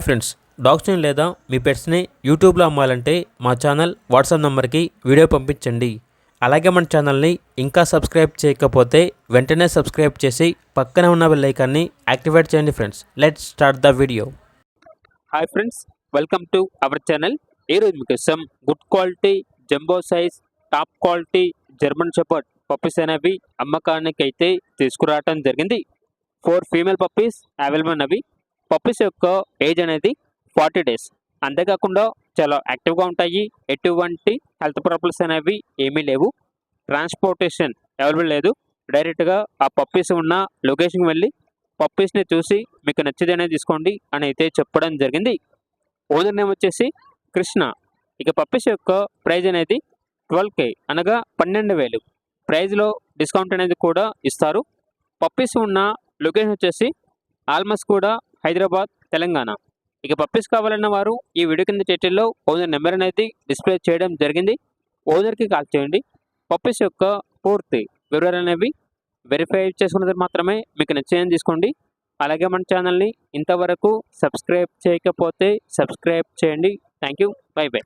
Friends, డాగ్స్ని లేదా మీ పెట్స్ని యూట్యూబ్లో అమ్మాలంటే మా ఛానల్ వాట్సాప్ నెంబర్కి వీడియో పంపించండి. అలాగే మన ఛానల్ని ఇంకా సబ్స్క్రైబ్ చేయకపోతే వెంటనే సబ్స్క్రైబ్ చేసి పక్కనే ఉన్న బెల్ ఐకాన్ని యాక్టివేట్ చేయండి. Friends, let's start the video. Hi friends, welcome to our channel. ఈరోజు మీకోసం good quality jumbo size top quality German shepherd puppies అనేవి అమ్మకానికి అయితే తీసుకురావటం జరిగింది. 4 ఫీమేల్ పప్పీస్ అవైలబుల్ ఉన్నవి. పప్పీస్ యొక్క ఏజ్ అనేది 40 డేస్. అంతేకాకుండా చాలా యాక్టివ్గా ఉంటాయి. ఎటువంటి హెల్త్ ప్రాబ్లమ్స్ అనేవి ఏమీ లేవు. ట్రాన్స్పోర్టేషన్ అవైలబుల్ లేదు. డైరెక్ట్గా ఆ పప్పీస్ ఉన్న లొకేషన్కి వెళ్ళి పప్పీస్ని చూసి మీకు నచ్చితేనే తీసుకోండి అని అయితే చెప్పడం జరిగింది. ఓనర్ నేమ్ వచ్చేసి కృష్ణ. ఇక పప్పీస్ యొక్క ప్రైజ్ అనేది 12K అనగా 12,000. ప్రైజ్లో డిస్కౌంట్ అనేది కూడా ఇస్తారు. పప్పీస్ ఉన్న లొకేషన్ వచ్చేసి ఆల్మస్ కూడా హైదరాబాద్, తెలంగాణ. ఇక పప్పీస్ కావాలన్న వారు ఈ వీడియో కింద టైటిల్లో ఓనర్ నెంబర్ అనేది డిస్ప్లే చేయడం జరిగింది. ఓనర్కి కాల్ చేయండి. పప్పీస్ యొక్క పూర్తి వివరాలు అనేవి వెరిఫై చేసుకున్నది మాత్రమే మీకు నచ్చేదని తీసుకోండి. అలాగే మన ఛానల్ని ఇంతవరకు సబ్స్క్రైబ్ చేయకపోతే సబ్స్క్రైబ్ చేయండి. Thank you. By by.